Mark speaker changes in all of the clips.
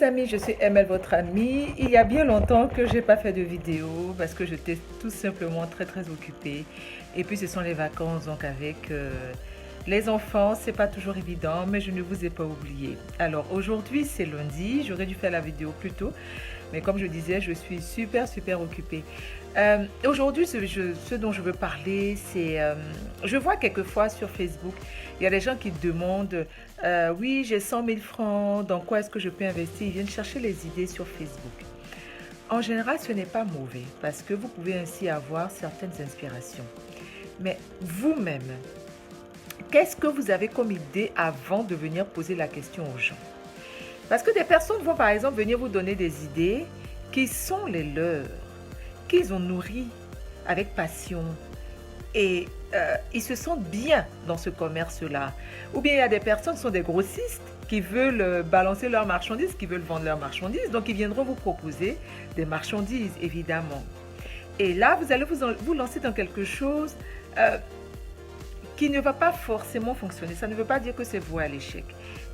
Speaker 1: Amis, je suis Emel, votre amie. Il y a bien longtemps que j'ai pas fait de vidéo parce que j'étais tout simplement très occupée. Et puis ce sont les vacances, donc avec les enfants, c'est pas toujours évident, mais je ne vous ai pas oublié. Alors aujourd'hui, c'est lundi, j'aurais dû faire la vidéo plus tôt, mais comme je disais, je suis super occupée. Aujourd'hui, ce dont je veux parler, c'est... je vois quelquefois sur Facebook, il y a des gens qui demandent, oui, j'ai 100 000 francs, dans quoi est-ce que je peux investir? Ils viennent chercher les idées sur Facebook. En général, ce n'est pas mauvais parce que vous pouvez ainsi avoir certaines inspirations. Mais vous-même, qu'est-ce que vous avez comme idée avant de venir poser la question aux gens? Parce que des personnes vont par exemple venir vous donner des idées qui sont les leurs, qu'ils ont nourries avec passion et ils se sentent bien dans ce commerce-là. Ou bien il y a des personnes qui sont des grossistes qui veulent balancer leurs marchandises, qui veulent vendre leurs marchandises, donc ils viendront vous proposer des marchandises, évidemment. Et là, vous allez vous lancer dans quelque chose qui ne va pas forcément fonctionner. Ça ne veut pas dire que c'est voué à l'échec,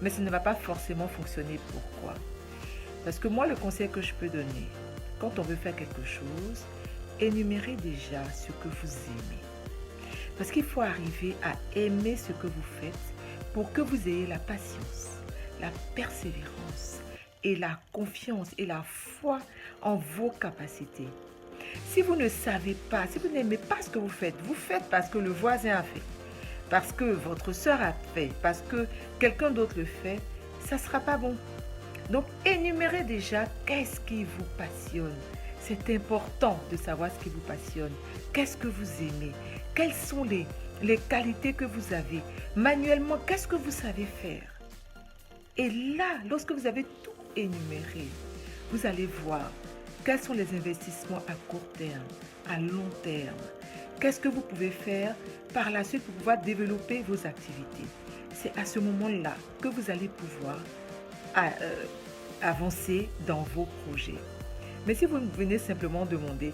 Speaker 1: mais ça ne va pas forcément fonctionner. Pourquoi? Parce que moi, le conseil que je peux donner, quand on veut faire quelque chose, énumérez déjà ce que vous aimez. Parce qu'il faut arriver à aimer ce que vous faites pour que vous ayez la patience, la persévérance et la confiance et la foi en vos capacités. Si vous ne savez pas, si vous n'aimez pas ce que vous faites parce que le voisin a fait, parce que votre soeur a fait, parce que quelqu'un d'autre le fait, ça ne sera pas bon. Donc, énumérez déjà qu'est-ce qui vous passionne. C'est important de savoir ce qui vous passionne. Qu'est-ce que vous aimez? Quelles sont les qualités que vous avez? Manuellement, qu'est-ce que vous savez faire? Et là, lorsque vous avez tout énuméré, vous allez voir quels sont les investissements à court terme, à long terme. Qu'est-ce que vous pouvez faire par la suite pour pouvoir développer vos activités? C'est à ce moment-là que vous allez pouvoir avancer dans vos projets. Mais si vous venez simplement demander,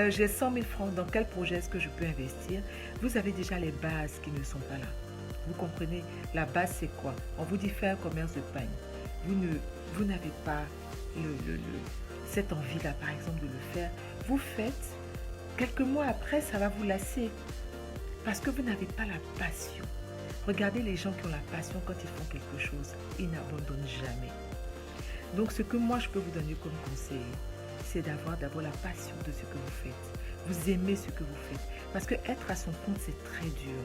Speaker 1: j'ai 100 000 francs, dans quel projet est-ce que je peux investir? Vous avez déjà les bases qui ne sont pas là. Vous comprenez? La base, c'est quoi? On vous dit faire commerce de pain. Vous n'avez pas cette envie-là, par exemple, de le faire. Vous faites, quelques mois après, ça va vous lasser. Parce que vous n'avez pas la passion. Regardez les gens qui ont la passion quand ils font quelque chose. Ils n'abandonnent jamais. Donc, ce que moi, je peux vous donner comme conseil, c'est d'avoir d'abord la passion de ce que vous faites. Vous aimez ce que vous faites. Parce que être à son compte, c'est très dur.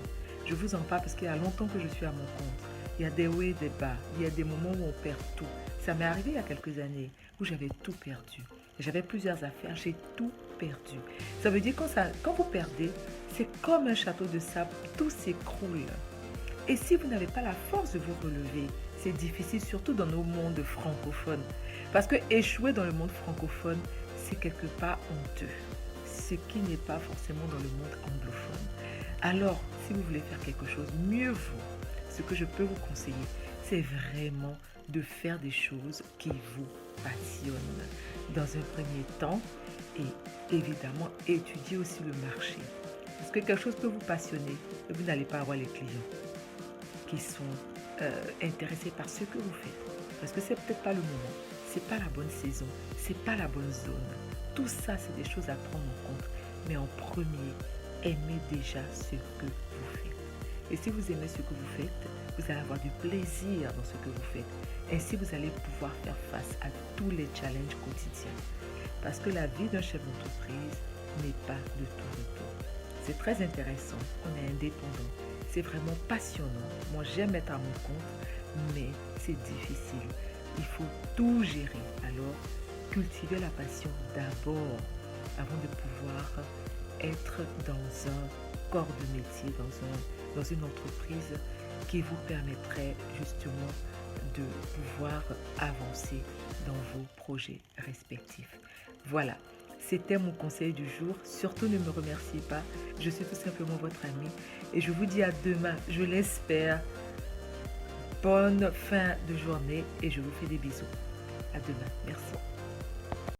Speaker 1: Je vous en parle parce qu'il y a longtemps que je suis à mon compte. Il y a des hauts et des bas. Il y a des moments où on perd tout. Ça m'est arrivé il y a quelques années où j'avais tout perdu. J'avais plusieurs affaires, j'ai tout perdu. Ça veut dire que quand vous perdez, c'est comme un château de sable, tout s'écroule. Et si vous n'avez pas la force de vous relever, c'est difficile, surtout dans nos mondes francophones. Parce que échouer dans le monde francophone, c'est quelque part honteux. Ce qui n'est pas forcément dans le monde anglophone. Alors, si vous voulez faire quelque chose, mieux vaut, ce que je peux vous conseiller, c'est vraiment de faire des choses qui vous passionnent. Dans un premier temps, et évidemment, étudier aussi le marché. Parce que quelque chose peut vous passionner, et vous n'allez pas avoir les clients qui sont intéressés par ce que vous faites. Parce que c'est peut-être pas le moment, c'est pas la bonne saison, c'est pas la bonne zone. Tout ça, c'est des choses à prendre en compte. Mais en premier, aimez déjà ce que vous faites. Et si vous aimez ce que vous faites, vous allez avoir du plaisir dans ce que vous faites. Ainsi, vous allez pouvoir faire face à tous les challenges quotidiens. Parce que la vie d'un chef d'entreprise n'est pas de tout repos. C'est très intéressant, on est indépendant. C'est vraiment passionnant. Moi, j'aime être à mon compte, mais c'est difficile. Il faut tout gérer. Alors, cultivez la passion d'abord avant de pouvoir être dans un corps de métier, dans une entreprise qui vous permettrait justement de pouvoir avancer dans vos projets respectifs. Voilà, c'était mon conseil du jour. Surtout ne me remerciez pas, je suis tout simplement votre amie et je vous dis à demain, je l'espère. Bonne fin de journée et je vous fais des bisous. À demain, merci.